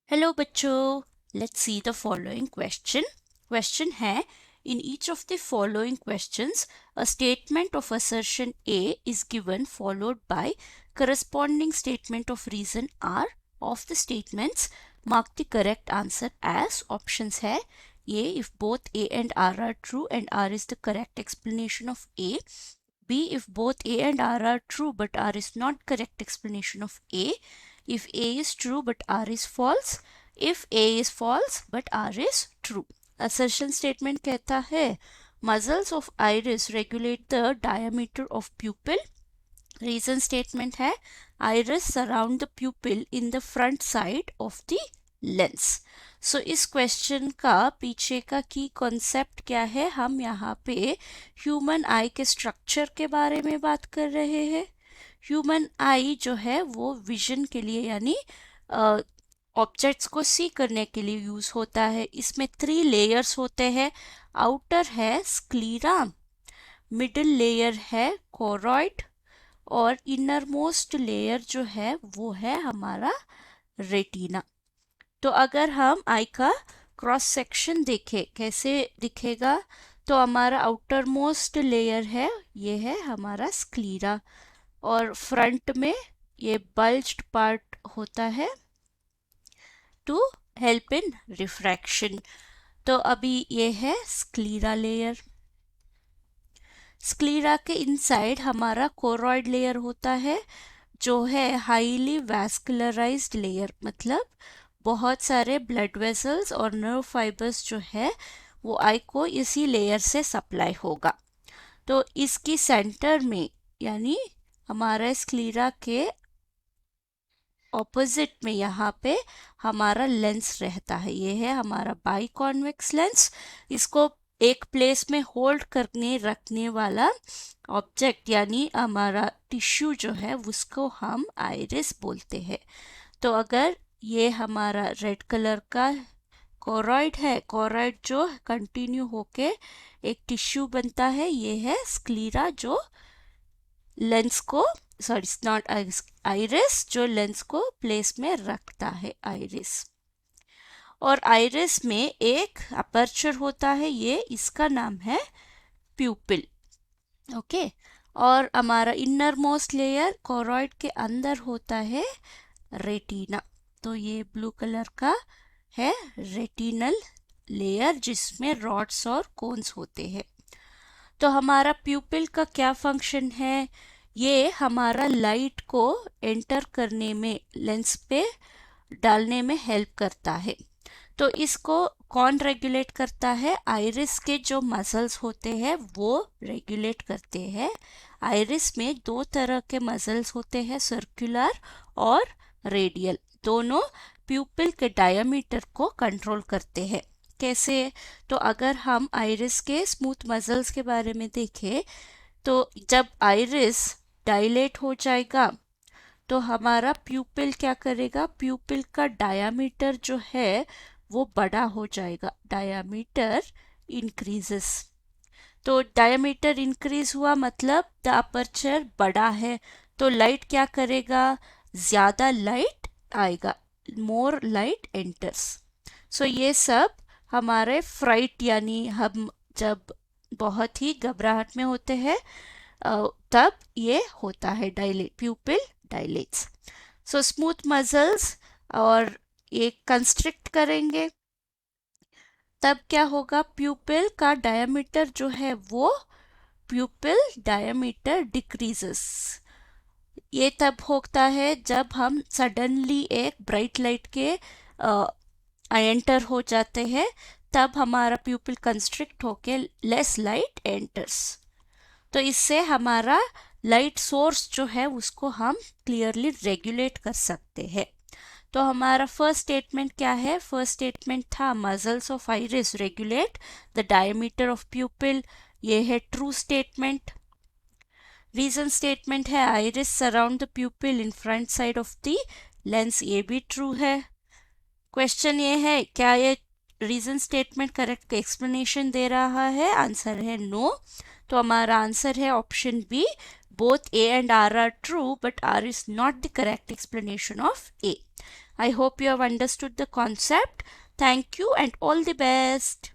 Hello बच्चों, let's see the following question. Question है, in each of the following questions a statement of assertion A is given followed by corresponding statement of reason R. Of the statements, mark the correct answer as options है A if both A and R are true and R is the correct explanation of A. B if both A and R are true but R is not correct explanation of A. If A is true but R is false. If A is false but R is true. Assertion statement कहता है muscles of iris regulate the diameter of pupil. Reason statement है iris surround the pupil in the front side of the lens. So इस question का पीछे का की concept क्या है? हम यहाँ पे ह्यूमन आई के स्ट्रक्चर के बारे में बात कर रहे हैं। ह्यूमन आई जो है वो विजन के लिए यानी ऑब्जेक्ट्स को सी करने के लिए यूज होता है। इसमें 3 लेयर्स होते हैं। आउटर है स्क्लीरा, मिडिल लेयर है कोरॉइड और इनर मोस्ट लेयर जो है वो है हमारा रेटिना। तो अगर हम आई का क्रॉस सेक्शन देखें कैसे दिखेगा, तो हमारा आउटर मोस्ट लेयर है ये है हमारा स्क्लीरा और फ्रंट में ये बल्ज्ड पार्ट होता है टू हेल्प इन रिफ्रैक्शन। तो अभी ये है स्क्लीरा लेयर। स्क्लीरा के इनसाइड हमारा कोरॉइड लेयर होता है जो है हाईली वैस्कुलराइज्ड लेयर, मतलब बहुत सारे ब्लड वेसल्स और नर्व फाइबर्स जो है वो आई को इसी लेयर से सप्लाई होगा। तो इसकी सेंटर में यानी हमारा स्क्लीरा के ऑपोजिट में यहाँ पे हमारा लेंस रहता है। ये है हमारा बाई कॉन्वेक्स लेंस। इसको एक प्लेस में होल्ड करने रखने वाला ऑब्जेक्ट यानी हमारा टिश्यू जो है उसको हम आइरिस बोलते हैं। तो अगर ये हमारा रेड कलर का कोरॉइड है, कोरॉइड जो कंटिन्यू होके एक टिश्यू बनता है, ये है स्क्लीरा जो लेंस को सॉरी नॉट आइरिस जो लेंस को प्लेस में रखता है आइरिस। और आइरिस में एक अपर्चर होता है, ये इसका नाम है प्यूपिल। ओके, और हमारा इनर मोस्ट लेयर कोरॉइड के अंदर होता है रेटिना। तो ये ब्लू कलर का है रेटिनल लेयर जिसमें रॉड्स और कोन्स होते हैं। तो हमारा प्यूपिल का क्या फंक्शन है? ये हमारा लाइट को एंटर करने में लेंस पे डालने में हेल्प करता है। तो इसको कौन रेगुलेट करता है? आइरिस के जो मसल्स होते हैं वो रेगुलेट करते हैं। आइरिस में 2 तरह के मसल्स होते हैं, सर्कुलर और रेडियल। दोनों प्यूपिल के डायमीटर को कंट्रोल करते हैं। कैसे? तो अगर हम आइरिस के स्मूथ मसल्स के बारे में देखें तो जब आइरिस डायलेट हो जाएगा तो हमारा प्यूपिल क्या करेगा? प्यूपिल का डायामीटर जो है वो बड़ा हो जाएगा, डायामीटर इंक्रीजेस। तो डायामीटर इंक्रीज हुआ मतलब द अपर्चर बड़ा है, तो लाइट क्या करेगा? ज्यादा लाइट आएगा, मोर लाइट एंटर्स। सो ये सब हमारे फ्राइट यानी हम जब बहुत ही घबराहट में होते हैं तब ये होता है, dilate, प्यूपिल dilates. So smooth muscles और ये कंस्ट्रिक्ट करेंगे तब क्या होगा? प्यूपिल का डायमीटर जो है वो प्यूपिल डायमीटर डिक्रीजेस। ये तब होता है जब हम सडनली एक ब्राइट लाइट के एंटर हो जाते हैं, तब हमारा प्यूपिल कंस्ट्रिक्ट होके लेस लाइट एंटर्स। तो इससे हमारा लाइट सोर्स जो है उसको हम क्लियरली रेगुलेट कर सकते हैं। तो हमारा फर्स्ट स्टेटमेंट क्या है? फर्स्ट स्टेटमेंट था muscles of iris regulate the diameter of pupil, ये है ट्रू स्टेटमेंट। रीजन स्टेटमेंट है iris surround the pupil in front side of the lens, ये भी ट्रू है। क्वेश्चन ये है क्या ये रीजन स्टेटमेंट करेक्ट एक्सप्लेनेशन दे रहा है? आंसर है नो। तो हमारा आंसर है option B, both A and R are true but R is not the correct explanation of A. I hope you have understood the concept. Thank you and all the best.